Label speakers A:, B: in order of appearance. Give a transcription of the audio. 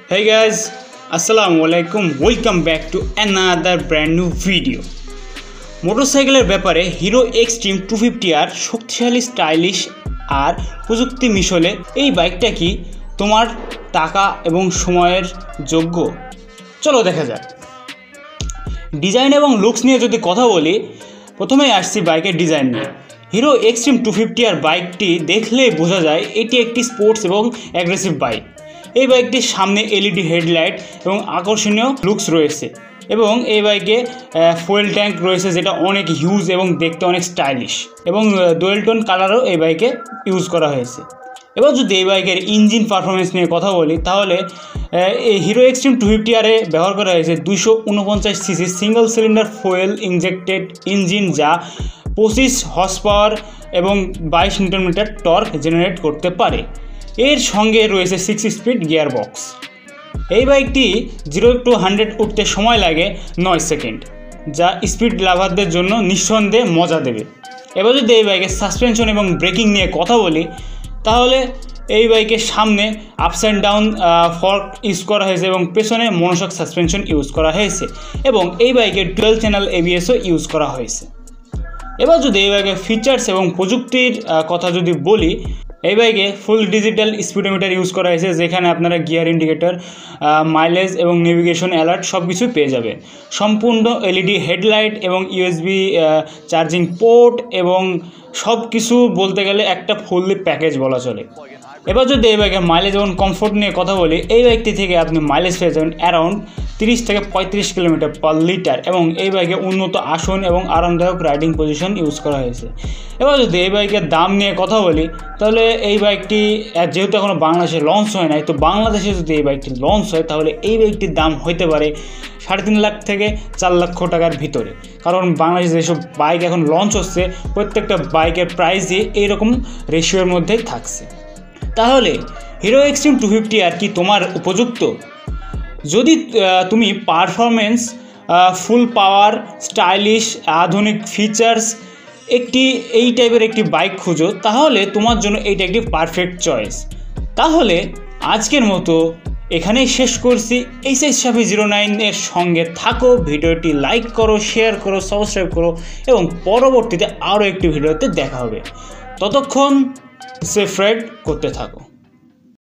A: Hey guys, Assalamualaikum. Welcome back to another brand new video. মোটরসাইকেলের ব্যাপারে hero extreme 250R শক্তিশালী stylish আর প্রযুক্তি মিশলে এই বাইকটা কি তোমার টাকা এবং সময়ের যোগ্য? চলো দেখা যাক। ডিজাইন এবং লুকস নিয়ে যদি কথা বলি, প্রথমেই আসছি বাইকের ডিজাইন নিয়ে। হিরো এক্সট্রিম 250R বাইকটি দেখলেই বোঝা যায় এটি একটি স্পোর্টস এবং অ্যাগ্রেসিভ বাইক। এই বাইকটির সামনে এলইডি হেডলাইট এবং আকর্ষণীয় লুকস রয়েছে এবং এই বাইকে ফুয়েল ট্যাঙ্ক রয়েছে যেটা অনেক হিউজ এবং দেখতে অনেক স্টাইলিশ এবং ডুয়েল টোন কালারও এই বাইকে ইউজ করা হয়েছে। এবার যদি এই বাইকের ইঞ্জিন পারফরমেন্স নিয়ে কথা বলি, তাহলে এই হিরো এক্সট্রিম 250R ব্যবহার করা হয়েছে 249cc single cylinder fuel injected engine, যা 25 হর্স পাওয়ার এবং 22 নিউটন মিটার টর্ক জেনারেট করতে পারে। এর সঙ্গে রয়েছে 6 স্পিড গিয়ার বক্স। এই বাইকটি 0 to 100 উঠতে সময় লাগে 9 সেকেন্ড, যা স্পিড লাভারদের জন্য নিঃসন্দেহে মজা দেবে। এবার যদি এই বাইকের সাসপেনশন এবং ব্রেকিং নিয়ে কথা বলি, তাহলে এই বাইকের সামনে ups and down fork use করা হয়েছে এবং পেছনে মনোশক সাসপেনশন ইউজ করা হয়েছে এবং এই বাইকের 12 চ্যানেল ABSও ইউজ করা হয়েছে। এবার যদি এই বাইকের ফিচার্স এবং প্রযুক্তির কথা যদি বলি, এই বাইকে ফুল ডিজিটাল স্পিডোমিটার ইউজ করা হয়েছে, যেখানে আপনারা গিয়ার ইন্ডিকেটর, মাইলেজ এবং নেভিগেশন অ্যালার্ট সব কিছু পেয়ে যাবেন। সম্পূর্ণ এলইডি হেডলাইট এবং USB চার্জিং পোর্ট এবং সব কিছু বলতে গেলে একটা ফুললি প্যাকেজ বলা চলে। এবার যদি এই বাইকের মাইলেজ এবং কমফোর্ট নিয়ে কথা বলি, এই বাইকটি থেকে আপনি মাইলেজ পেয়ে যাবেন অ্যারাউন্ড 30 থেকে 35 কিলোমিটার পার লিটার এবং এই বাইকে উন্নত আসন এবং আরামদায়ক রাইডিং পজিশন ইউজ করা হয়েছে। এবার যদি এই বাইকের দাম নিয়ে কথা বলি, তাহলে এই বাইকটি যেহেতু এখনও বাংলাদেশে লঞ্চ হয় নাই, তো বাংলাদেশে যদি এই বাইকটি লঞ্চ হয় তাহলে এই বাইকটির দাম হতে পারে 3.5 লাখ থেকে 4 লক্ষ টাকার ভিতরে। কারণ বাংলাদেশে যেসব বাইক এখন লঞ্চ হচ্ছে, প্রত্যেকটা বাইকের প্রাইসই এইরকম রেশিওর মধ্যেই থাকছে। তাহলে হিরো এক্সট্রিম 250R কি তোমার উপযুক্ত? যদি তুমি পারফরমেন্স, ফুল পাওয়ার, স্টাইলিশ, আধুনিক ফিচার্স এই টাইপের একটি বাইক খুঁজো, তাহলে তোমার জন্য এইটা একটি পারফেক্ট চয়েস। তাহলে আজকের মতো এখানেই শেষ করছি। HH Shafi 09 এর সঙ্গে থাকো, ভিডিওটি লাইক করো, শেয়ার করো, সাবস্ক্রাইব করো এবং পরবর্তীতে আরও একটি ভিডিওতে দেখা হবে। ততক্ষণ সেফ রাইড করতে থাকো।